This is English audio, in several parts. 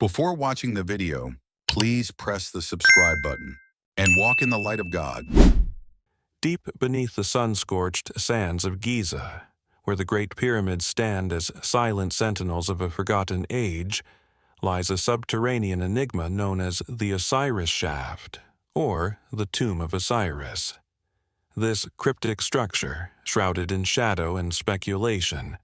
Before watching the video, please press the subscribe button and walk in the light of God. Deep beneath the sun-scorched sands of Giza, where the Great Pyramids stand as silent sentinels of a forgotten age, lies a subterranean enigma known as the Osiris Shaft, or the Tomb of Osiris. This cryptic structure, shrouded in shadow and speculation,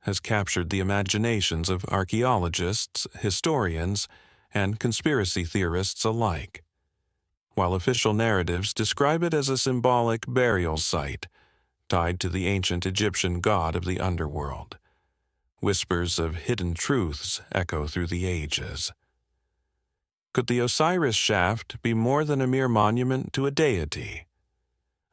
has captured the imaginations of archaeologists, historians, and conspiracy theorists alike. While official narratives describe it as a symbolic burial site tied to the ancient Egyptian god of the underworld, whispers of hidden truths echo through the ages. Could the Osiris Shaft be more than a mere monument to a deity?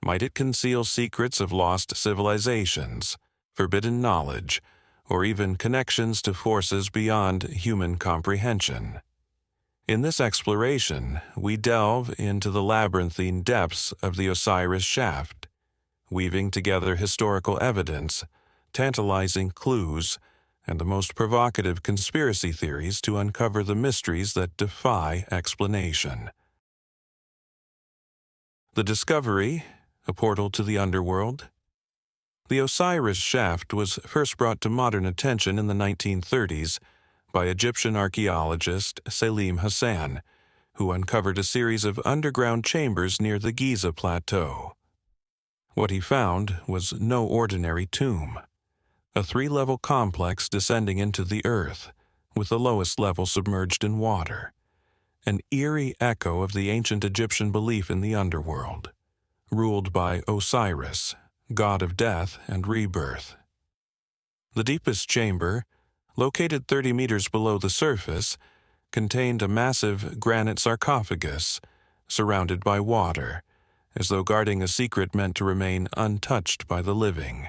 Might it conceal secrets of lost civilizations, forbidden knowledge, or even connections to forces beyond human comprehension? In this exploration, we delve into the labyrinthine depths of the Osiris Shaft, weaving together historical evidence, tantalizing clues, and the most provocative conspiracy theories to uncover the mysteries that defy explanation. The discovery, a portal to the underworld. The Osiris Shaft was first brought to modern attention in the 1930s by Egyptian archaeologist Selim Hassan, who uncovered a series of underground chambers near the Giza plateau. What he found was no ordinary tomb, a three-level complex descending into the earth, with the lowest level submerged in water, an eerie echo of the ancient Egyptian belief in the underworld, ruled by Osiris, god of death and rebirth. The deepest chamber, located 30 meters below the surface, contained a massive granite sarcophagus surrounded by water, as though guarding a secret meant to remain untouched by the living.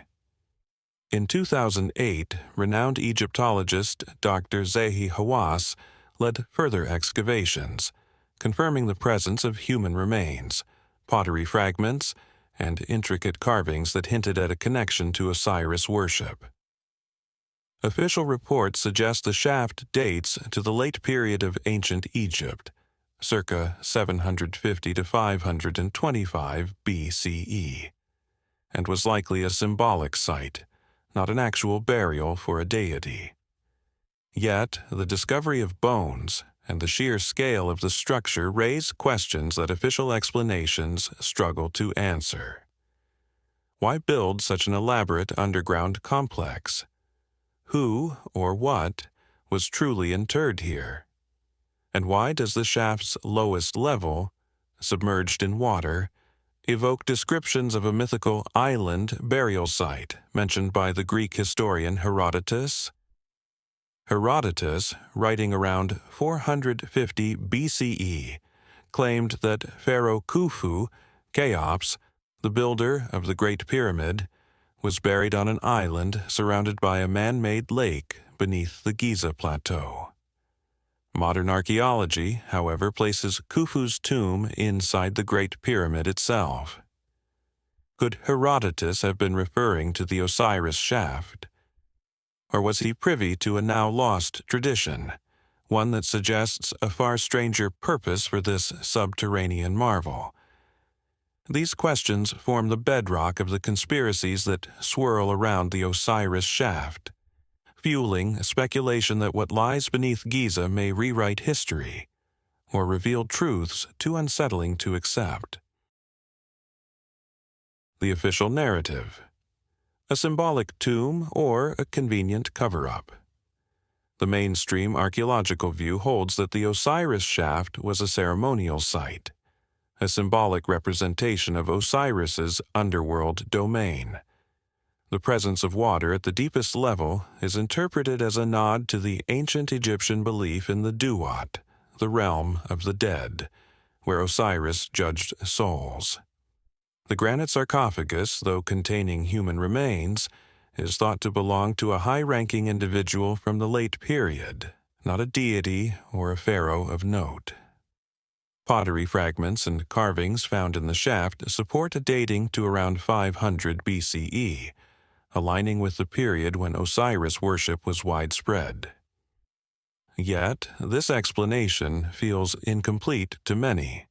In 2008, renowned Egyptologist Dr. Zahi Hawass led further excavations, confirming the presence of human remains, pottery fragments, and intricate carvings that hinted at a connection to Osiris worship. Official reports suggest the shaft dates to the late period of ancient Egypt, circa 750 to 525 BCE, and was likely a symbolic site, not an actual burial for a deity. Yet, the discovery of bones and the sheer scale of the structure raise questions that official explanations struggle to answer. Why build such an elaborate underground complex? Who or what was truly interred here? And why does the shaft's lowest level, submerged in water, evoke descriptions of a mythical island burial site mentioned by the Greek historian Herodotus? Herodotus, writing around 450 BCE, claimed that Pharaoh Khufu, Cheops, the builder of the Great Pyramid, was buried on an island surrounded by a man-made lake beneath the Giza plateau. Modern archaeology, however, places Khufu's tomb inside the Great Pyramid itself. Could Herodotus have been referring to the Osiris Shaft? Or was he privy to a now-lost tradition, one that suggests a far stranger purpose for this subterranean marvel? These questions form the bedrock of the conspiracies that swirl around the Osiris Shaft, fueling speculation that what lies beneath Giza may rewrite history or reveal truths too unsettling to accept. The official narrative: a symbolic tomb or a convenient cover-up. The mainstream archaeological view holds that the Osiris Shaft was a ceremonial site, a symbolic representation of Osiris's underworld domain. The presence of water at the deepest level is interpreted as a nod to the ancient Egyptian belief in the Duat, the realm of the dead, where Osiris judged souls. The granite sarcophagus, though containing human remains, is thought to belong to a high-ranking individual from the late period, not a deity or a pharaoh of note. Pottery fragments and carvings found in the shaft support a dating to around 500 BCE, aligning with the period when Osiris worship was widespread. Yet, this explanation feels incomplete to many.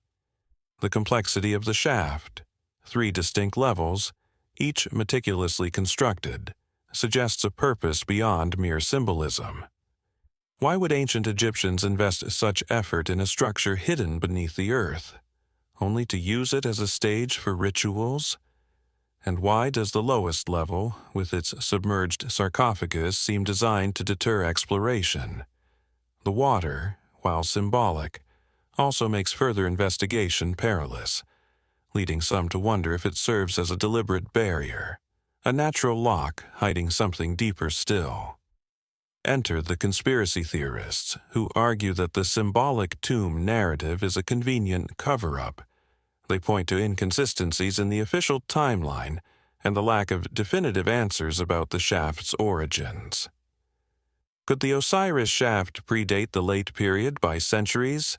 The complexity of the shaft, 3 distinct levels, each meticulously constructed, suggests a purpose beyond mere symbolism. Why would ancient Egyptians invest such effort in a structure hidden beneath the earth, only to use it as a stage for rituals? And why does the lowest level, with its submerged sarcophagus, seem designed to deter exploration? The water, while symbolic, also makes further investigation perilous, leading some to wonder if it serves as a deliberate barrier, a natural lock hiding something deeper still. Enter the conspiracy theorists, who argue that the symbolic tomb narrative is a convenient cover-up. They point to inconsistencies in the official timeline and the lack of definitive answers about the shaft's origins. Could the Osiris Shaft predate the late period by centuries,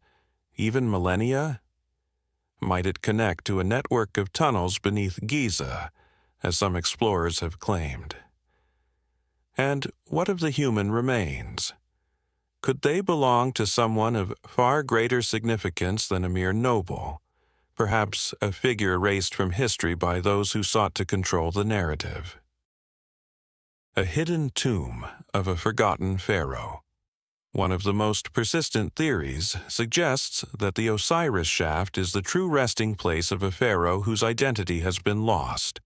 even millennia? Might it connect to a network of tunnels beneath Giza, as some explorers have claimed? And what of the human remains? Could they belong to someone of far greater significance than a mere noble, perhaps a figure erased from history by those who sought to control the narrative? A hidden tomb of a forgotten pharaoh. One of the most persistent theories suggests that the Osiris Shaft is the true resting place of a pharaoh whose identity has been lost,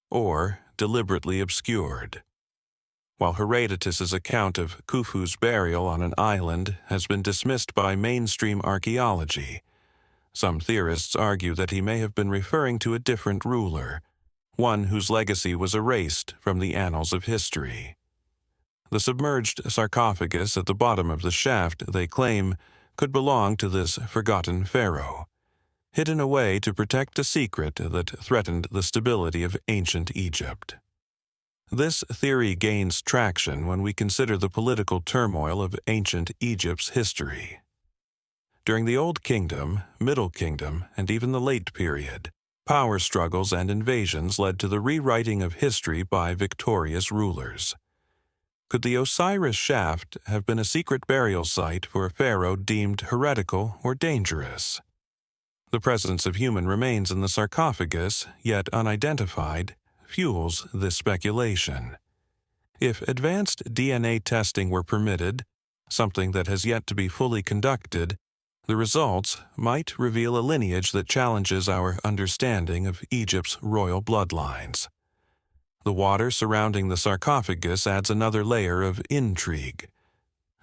or deliberately obscured. While Herodotus's account of Khufu's burial on an island has been dismissed by mainstream archaeology, some theorists argue that he may have been referring to a different ruler, one whose legacy was erased from the annals of history. The submerged sarcophagus at the bottom of the shaft, they claim, could belong to this forgotten pharaoh, hidden away to protect a secret that threatened the stability of ancient Egypt. This theory gains traction when we consider the political turmoil of ancient Egypt's history. During the Old Kingdom, Middle Kingdom, and even the Late Period, power struggles and invasions led to the rewriting of history by victorious rulers. Could the Osiris Shaft have been a secret burial site for a pharaoh deemed heretical or dangerous? The presence of human remains in the sarcophagus, yet unidentified, fuels this speculation. If advanced DNA testing were permitted, something that has yet to be fully conducted, the results might reveal a lineage that challenges our understanding of Egypt's royal bloodlines. The water surrounding the sarcophagus adds another layer of intrigue.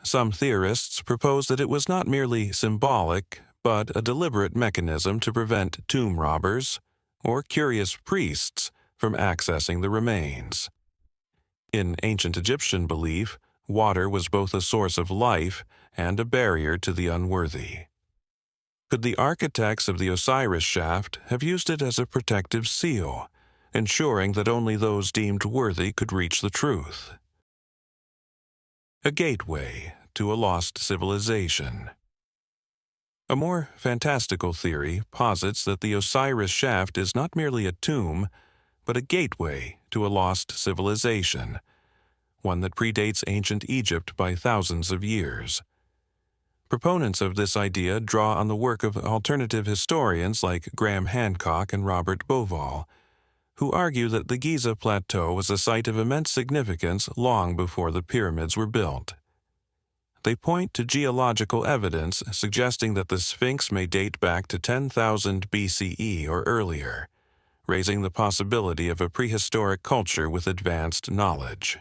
Some theorists propose that it was not merely symbolic, but a deliberate mechanism to prevent tomb robbers or curious priests from accessing the remains. In ancient Egyptian belief, water was both a source of life and a barrier to the unworthy. Could the architects of the Osiris Shaft have used it as a protective seal, ensuring that only those deemed worthy could reach the truth? A gateway to a lost civilization. A more fantastical theory posits that the Osiris Shaft is not merely a tomb, but a gateway to a lost civilization, one that predates ancient Egypt by thousands of years. Proponents of this idea draw on the work of alternative historians like Graham Hancock and Robert Bauval, who argue that the Giza Plateau was a site of immense significance long before the pyramids were built. They point to geological evidence suggesting that the Sphinx may date back to 10,000 BCE or earlier, raising the possibility of a prehistoric culture with advanced knowledge.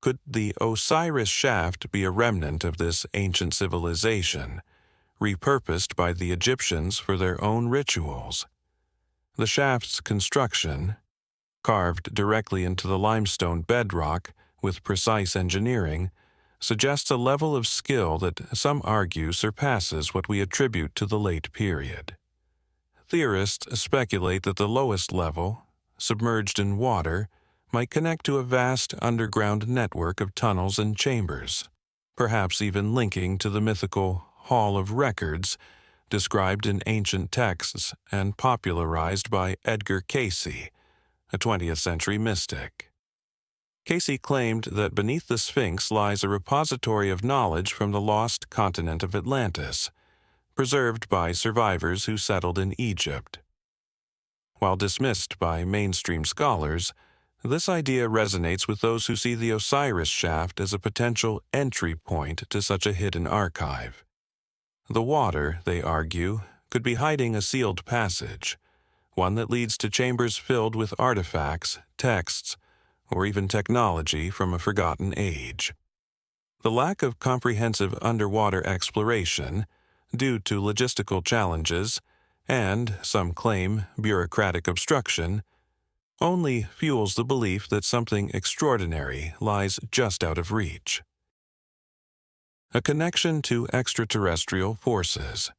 Could the Osiris Shaft be a remnant of this ancient civilization, repurposed by the Egyptians for their own rituals? The shaft's construction, carved directly into the limestone bedrock with precise engineering, suggests a level of skill that some argue surpasses what we attribute to the late period. Theorists speculate that the lowest level, submerged in water, might connect to a vast underground network of tunnels and chambers, perhaps even linking to the mythical Hall of Records described in ancient texts and popularized by Edgar Cayce, a 20th century mystic. Casey claimed that beneath the Sphinx lies a repository of knowledge from the lost continent of Atlantis, preserved by survivors who settled in Egypt. While dismissed by mainstream scholars, this idea resonates with those who see the Osiris Shaft as a potential entry point to such a hidden archive. The water, they argue, could be hiding a sealed passage, one that leads to chambers filled with artifacts, texts, or even technology from a forgotten age. The lack of comprehensive underwater exploration, due to logistical challenges, and, some claim, bureaucratic obstruction, only fuels the belief that something extraordinary lies just out of reach. A connection to extraterrestrial forces.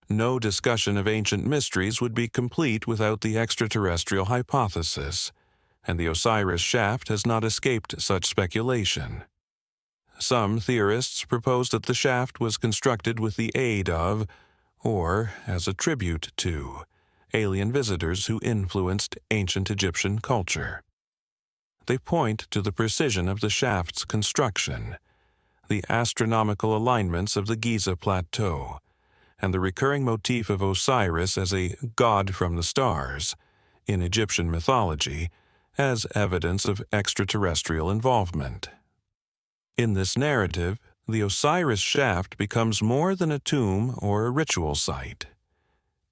No discussion of ancient mysteries would be complete without the extraterrestrial hypothesis, and the Osiris Shaft has not escaped such speculation. Some theorists propose that the shaft was constructed with the aid of, or as a tribute to, alien visitors who influenced ancient Egyptian culture. They point to the precision of the shaft's construction, the astronomical alignments of the Giza plateau, and the recurring motif of Osiris as a god from the stars in Egyptian mythology as evidence of extraterrestrial involvement. In this narrative, the Osiris Shaft becomes more than a tomb or a ritual site.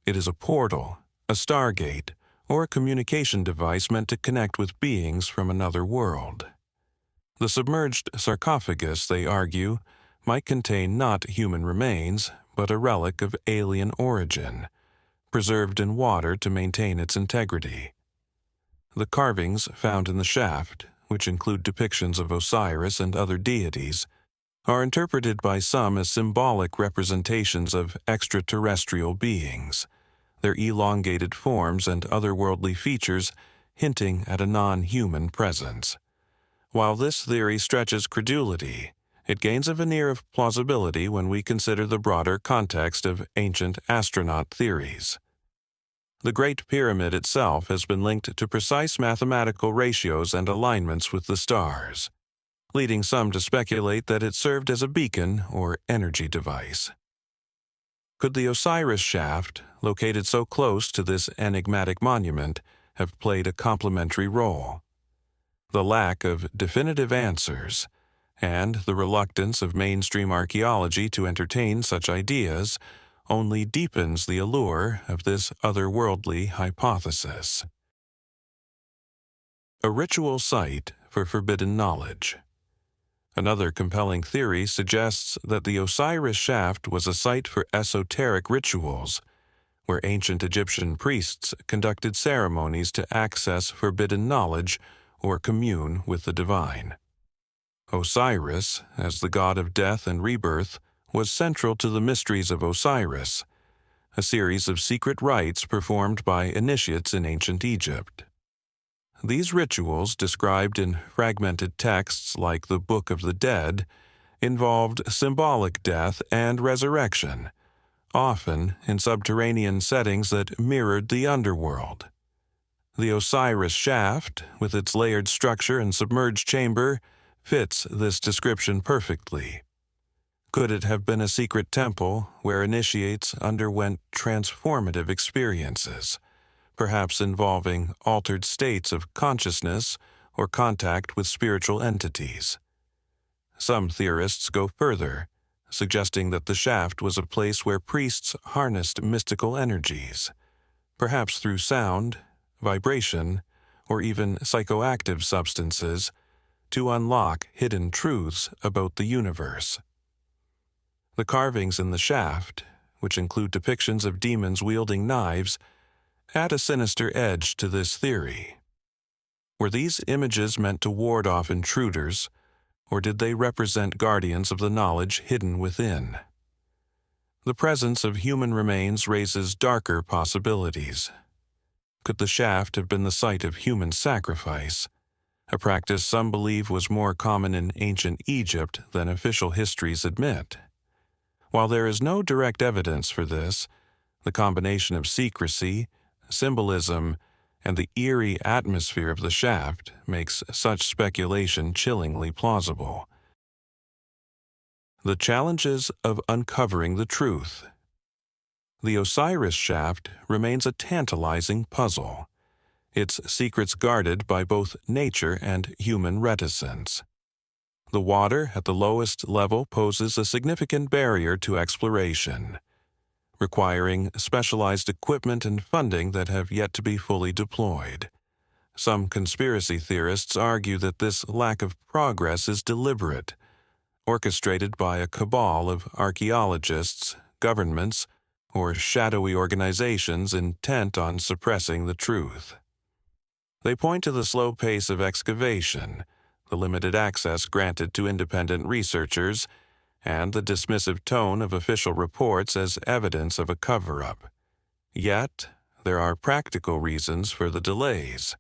It is a portal, a stargate, or a communication device meant to connect with beings from another world. The submerged sarcophagus, they argue, might contain not human remains, but a relic of alien origin, preserved in water to maintain its integrity. The carvings found in the shaft, which include depictions of Osiris and other deities, are interpreted by some as symbolic representations of extraterrestrial beings, their elongated forms and otherworldly features hinting at a non-human presence. While this theory stretches credulity, it gains a veneer of plausibility when we consider the broader context of ancient astronaut theories. The Great Pyramid itself has been linked to precise mathematical ratios and alignments with the stars, leading some to speculate that it served as a beacon or energy device. Could the Osiris Shaft, located so close to this enigmatic monument, have played a complementary role? The lack of definitive answers and the reluctance of mainstream archaeology to entertain such ideas only deepens the allure of this otherworldly hypothesis. A ritual site for forbidden knowledge. Another compelling theory suggests that the Osiris Shaft was a site for esoteric rituals, where ancient Egyptian priests conducted ceremonies to access forbidden knowledge or commune with the divine. Osiris, as the god of death and rebirth, was central to the mysteries of Osiris, a series of secret rites performed by initiates in ancient Egypt. These rituals, described in fragmented texts like the Book of the Dead, involved symbolic death and resurrection, often in subterranean settings that mirrored the underworld. The Osiris Shaft, with its layered structure and submerged chamber, fits this description perfectly. Could it have been a secret temple where initiates underwent transformative experiences, perhaps involving altered states of consciousness or contact with spiritual entities? Some theorists go further, suggesting that the shaft was a place where priests harnessed mystical energies, perhaps through sound, vibration, or even psychoactive substances, to unlock hidden truths about the universe. The carvings in the shaft, which include depictions of demons wielding knives, add a sinister edge to this theory. Were these images meant to ward off intruders, or did they represent guardians of the knowledge hidden within? The presence of human remains raises darker possibilities. Could the shaft have been the site of human sacrifice, a practice some believe was more common in ancient Egypt than official histories admit? While there is no direct evidence for this, the combination of secrecy, symbolism, and the eerie atmosphere of the shaft makes such speculation chillingly plausible. The challenges of uncovering the truth. The Osiris Shaft remains a tantalizing puzzle, its secrets guarded by both nature and human reticence. The water at the lowest level poses a significant barrier to exploration, requiring specialized equipment and funding that have yet to be fully deployed. Some conspiracy theorists argue that this lack of progress is deliberate, orchestrated by a cabal of archaeologists, governments, or shadowy organizations intent on suppressing the truth. They point to the slow pace of excavation, the limited access granted to independent researchers, and the dismissive tone of official reports as evidence of a cover-up. Yet, there are practical reasons for the delays.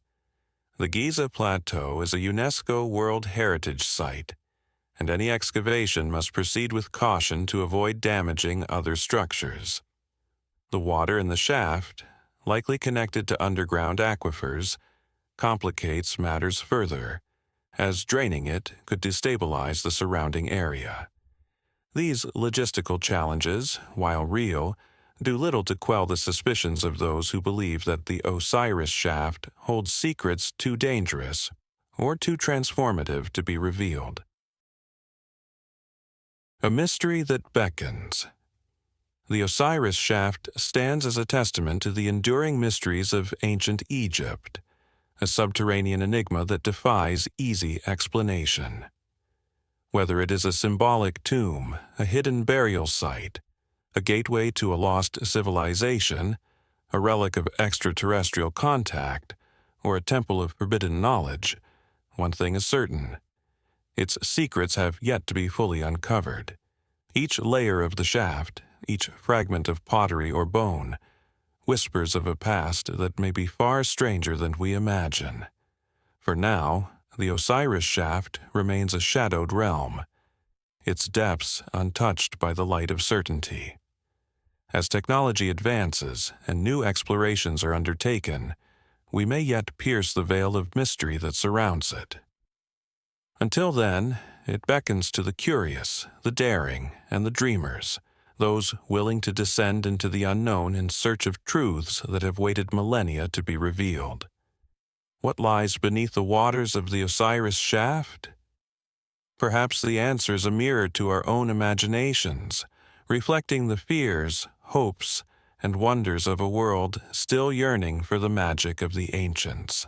The Giza Plateau is a UNESCO World Heritage Site, and any excavation must proceed with caution to avoid damaging other structures. The water in the shaft, likely connected to underground aquifers, complicates matters further, as draining it could destabilize the surrounding area. These logistical challenges, while real, do little to quell the suspicions of those who believe that the Osiris Shaft holds secrets too dangerous or too transformative to be revealed. A mystery that beckons. The Osiris Shaft stands as a testament to the enduring mysteries of ancient Egypt, a subterranean enigma that defies easy explanation. Whether it is a symbolic tomb, a hidden burial site, a gateway to a lost civilization, a relic of extraterrestrial contact, or a temple of forbidden knowledge, one thing is certain: its secrets have yet to be fully uncovered. Each layer of the shaft, each fragment of pottery or bone, whispers of a past that may be far stranger than we imagine. For now, the Osiris Shaft remains a shadowed realm, its depths untouched by the light of certainty. As technology advances and new explorations are undertaken, we may yet pierce the veil of mystery that surrounds it. Until then, it beckons to the curious, the daring, and the dreamers, those willing to descend into the unknown in search of truths that have waited millennia to be revealed. What lies beneath the waters of the Osiris Shaft? Perhaps the answer is a mirror to our own imaginations, reflecting the fears, hopes, and wonders of a world still yearning for the magic of the ancients.